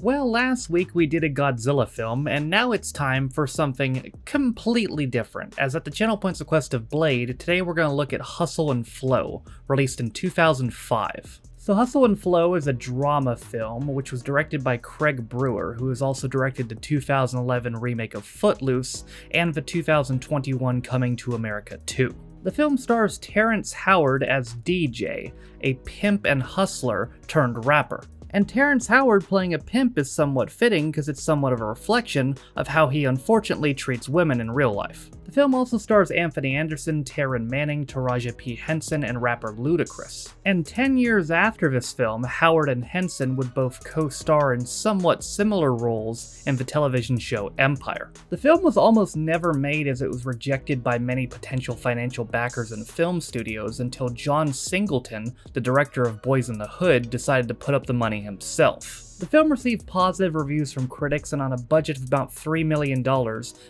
Well, last week we did a Godzilla film, and now it's time for something completely different. As at the channel points the quest of Blade, today we're going to look at Hustle and Flow, released in 2005. So Hustle and Flow is a drama film, which was directed by Craig Brewer, who has also directed the 2011 remake of Footloose, and the 2021 Coming to America 2. The film stars Terrence Howard as DJ, a pimp and hustler turned rapper. And Terrence Howard playing a pimp is somewhat fitting because it's somewhat of a reflection of how he unfortunately treats women in real life. The film also stars Anthony Anderson, Taryn Manning, Taraji P. Henson, and rapper Ludacris. And 10 years after this film, Howard and Henson would both co-star in somewhat similar roles in the television show Empire. The film was almost never made as it was rejected by many potential financial backers and film studios until John Singleton, the director of Boys in the Hood, decided to put up the money himself. The film received positive reviews from critics and on a budget of about $3 million,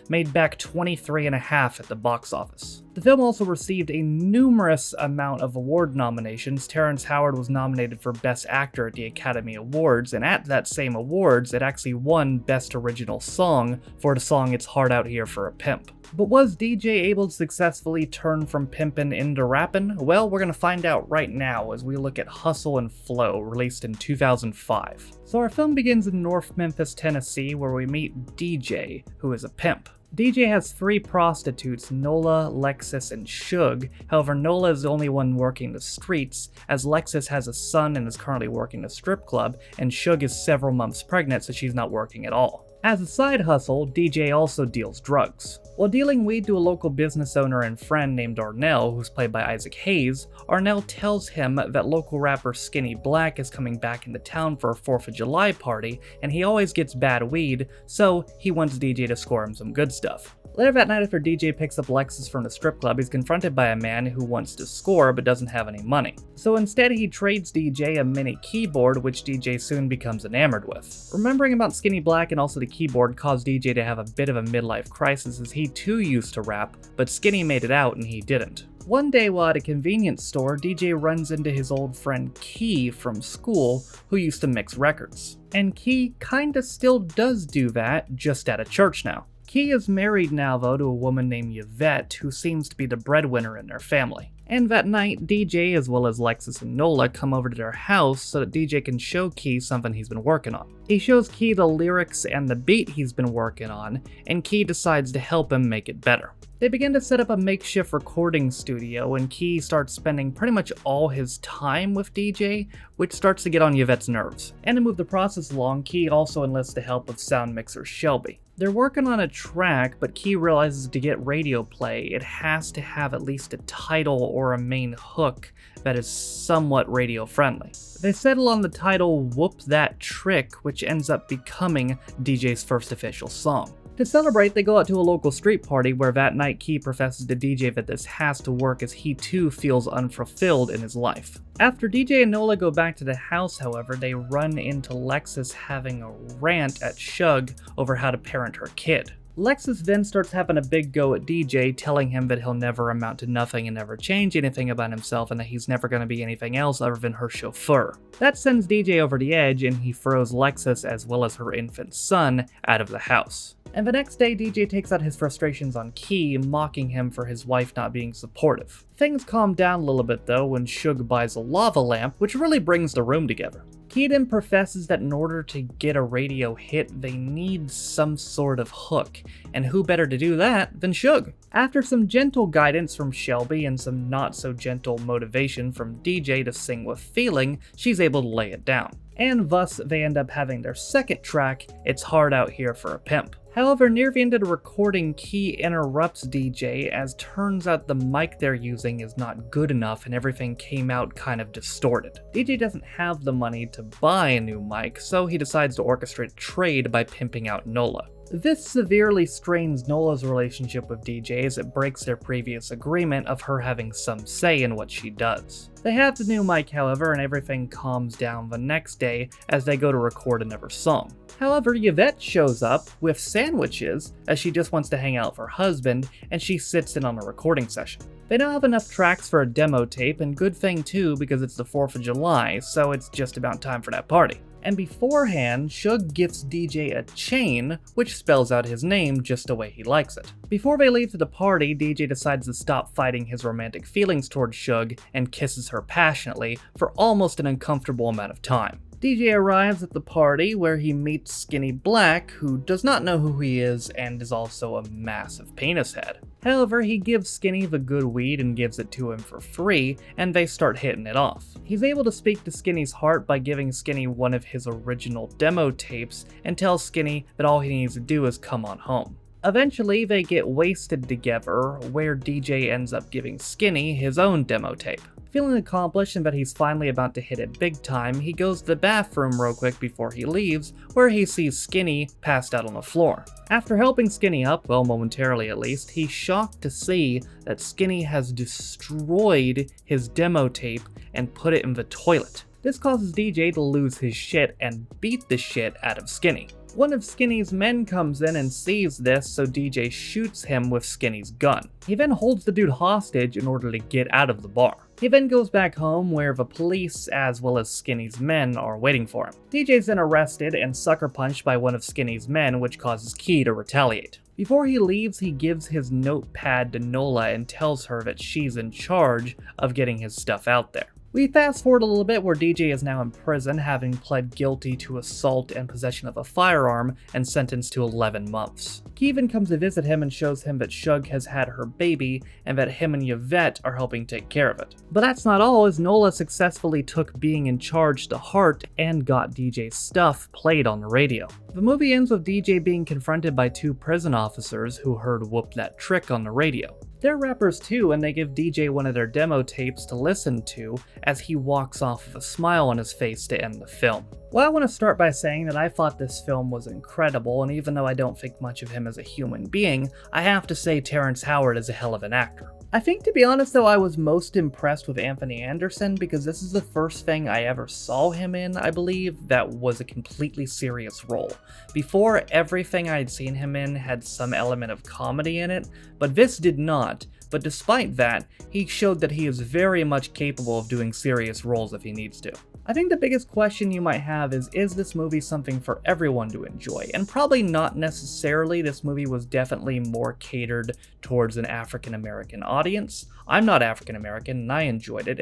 made back $23.5 million at the box office. The film also received a numerous amount of award nominations. Terrence Howard was nominated for Best Actor at the Academy Awards, and at that same awards, it actually won Best Original Song for the song It's Hard Out Here for a Pimp. But was DJ able to successfully turn from pimpin' into rappin'? Well, we're gonna find out right now as we look at Hustle and Flow, released in 2005. So our film begins in North Memphis, Tennessee, where we meet DJ, who is a pimp. DJ has 3 prostitutes, Nola, Lexus, and Suge. However, Nola is the only one working the streets, as Lexus has a son and is currently working a strip club, and Suge is several months pregnant, so she's not working at all. As a side hustle, DJ also deals drugs. While dealing weed to a local business owner and friend named Arnell, who's played by Isaac Hayes, Arnell tells him that local rapper Skinny Black is coming back into town for a 4th of July party, and he always gets bad weed, so he wants DJ to score him some good stuff. Later that night, after DJ picks up Lexus from the strip club, he's confronted by a man who wants to score but doesn't have any money. So instead, he trades DJ a mini keyboard, which DJ soon becomes enamored with. Remembering about Skinny Black and also the keyboard caused DJ to have a bit of a midlife crisis, as he too used to rap, but Skinny made it out and he didn't. One day while at a convenience store, DJ runs into his old friend Key from school, who used to mix records. And Key kinda still does do that, just at a church now. Key is married now, though, to a woman named Yvette, who seems to be the breadwinner in their family. And that night, DJ, as well as Lexus and Nola, come over to their house so that DJ can show Key something he's been working on. He shows Key the lyrics and the beat he's been working on, and Key decides to help him make it better. They begin to set up a makeshift recording studio, and Key starts spending pretty much all his time with DJ, which starts to get on Yvette's nerves. And to move the process along, Key also enlists the help of sound mixer Shelby. They're working on a track, but Key realizes to get radio play, it has to have at least a title or a main hook that is somewhat radio friendly. They settle on the title Whoop That Trick, which ends up becoming DJ's first official song. To celebrate, they go out to a local street party where that night Key professes to DJ that this has to work as he too feels unfulfilled in his life. After DJ and Nola go back to the house, however, they run into Lexus having a rant at Suge over how to parent her kid. Lexus then starts having a big go at DJ, telling him that he'll never amount to nothing and never change anything about himself, and that he's never going to be anything else other than her chauffeur. That sends DJ over the edge, and he throws Lexus as well as her infant son out of the house. And the next day, DJ takes out his frustrations on Key, mocking him for his wife not being supportive. Things calm down a little bit though when Suge buys a lava lamp, which really brings the room together. Key then professes that in order to get a radio hit, they need some sort of hook, and who better to do that than Suge? After some gentle guidance from Shelby and some not so gentle motivation from DJ to sing with feeling, she's able to lay it down. And thus, they end up having their second track, It's Hard Out Here for a Pimp. However, near the end of the recording, Key interrupts DJ, as turns out the mic they're using is not good enough and everything came out kind of distorted. DJ doesn't have the money to buy a new mic, so he decides to orchestrate a trade by pimping out Nola. This severely strains Nola's relationship with DJ as it breaks their previous agreement of her having some say in what she does. They have the new mic, however, and everything calms down the next day as they go to record another song. However, Yvette shows up with sandwiches as she just wants to hang out with her husband, and she sits in on a recording session. They now have enough tracks for a demo tape, and good thing too because it's the 4th of July, so it's just about time for that party. And beforehand, Suge gifts DJ a chain, which spells out his name just the way he likes it. Before they leave to the party, DJ decides to stop fighting his romantic feelings towards Suge and kisses her passionately for almost an uncomfortable amount of time. DJ arrives at the party where he meets Skinny Black, who does not know who he is and is also a massive penis head. However, he gives Skinny the good weed and gives it to him for free, and they start hitting it off. He's able to speak to Skinny's heart by giving Skinny one of his original demo tapes and tells Skinny that all he needs to do is come on home. Eventually, they get wasted together, where DJ ends up giving Skinny his own demo tape. Feeling accomplished and that he's finally about to hit it big time, he goes to the bathroom real quick before he leaves, where he sees Skinny passed out on the floor. After helping Skinny up, well, momentarily at least, he's shocked to see that Skinny has destroyed his demo tape and put it in the toilet. This causes DJ to lose his shit and beat the shit out of Skinny. One of Skinny's men comes in and sees this, so DJ shoots him with Skinny's gun. He then holds the dude hostage in order to get out of the bar. He then goes back home where the police as well as Skinny's men are waiting for him. DJ's then arrested and sucker punched by one of Skinny's men, which causes Key to retaliate. Before he leaves, he gives his notepad to Nola and tells her that she's in charge of getting his stuff out there. We fast forward a little bit where DJ is now in prison, having pled guilty to assault and possession of a firearm and sentenced to 11 months. Kevin comes to visit him and shows him that Suge has had her baby and that him and Yvette are helping take care of it. But that's not all, as Nola successfully took being in charge to heart and got DJ's stuff played on the radio. The movie ends with DJ being confronted by two prison officers who heard Whoop That Trick on the radio. They're rappers too, and they give DJ one of their demo tapes to listen to as he walks off with a smile on his face to end the film. Well, I want to start by saying that I thought this film was incredible, and even though I don't think much of him as a human being, I have to say Terrence Howard is a hell of an actor. I think, to be honest though, I was most impressed with Anthony Anderson because this is the first thing I ever saw him in, I believe, that was a completely serious role. Before, everything I'd seen him in had some element of comedy in it, but this did not. But despite that, he showed that he is very much capable of doing serious roles if he needs to. I think the biggest question you might have is this movie something for everyone to enjoy? And probably not necessarily. This movie was definitely more catered towards an African American audience. I'm not African American and I enjoyed it,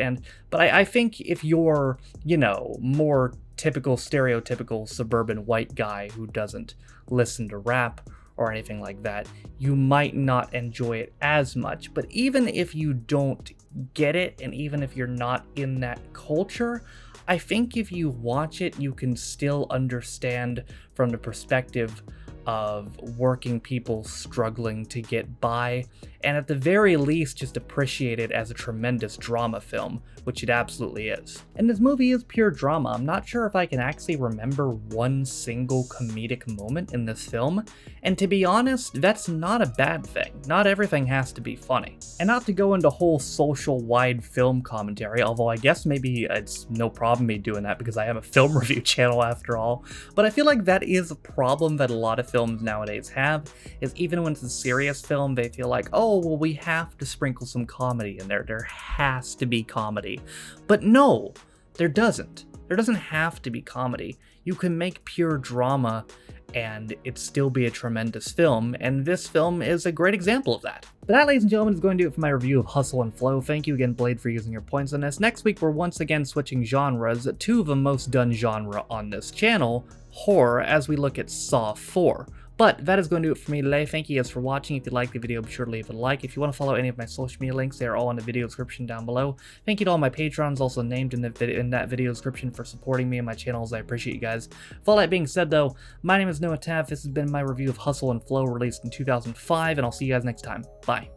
but I think if you're, more typical, stereotypical suburban white guy who doesn't listen to rap or anything like that, you might not enjoy it as much. But even if you don't get it, and even if you're not in that culture, I think if you watch it, you can still understand from the perspective of working people struggling to get by, and at the very least just appreciate it as a tremendous drama film, which it absolutely is. And this movie is pure drama. I'm not sure if I can actually remember one single comedic moment in this film, and to be honest, that's not a bad thing. Not everything has to be funny. And not to go into whole social-wide film commentary, although I guess maybe it's no problem me doing that because I have a film review channel after all, but I feel like that is a problem that a lot of films nowadays have, is even when it's a serious film, they feel like, oh, well, we have to sprinkle some comedy in there. There has to be comedy. But no, there doesn't. There doesn't have to be comedy. You can make pure drama and it still be a tremendous film, and this film is a great example of that. But that, ladies and gentlemen, is going to do it for my review of Hustle and Flow. Thank you again, Blade, for using your points on this. Next week, we're once again switching genres to the most done genre on this channel, horror, as we look at Saw 4. But that is going to do it for me today. Thank you guys for watching. If you liked the video, be sure to leave a like. If you want to follow any of my social media links, they are all in the video description down below. Thank you to all my patrons also named in that video description for supporting me and my channels. I appreciate you guys. With all that being said though, my name is Noah Tav. This has been my review of Hustle and Flow, released in 2005, and I'll see you guys next time. Bye.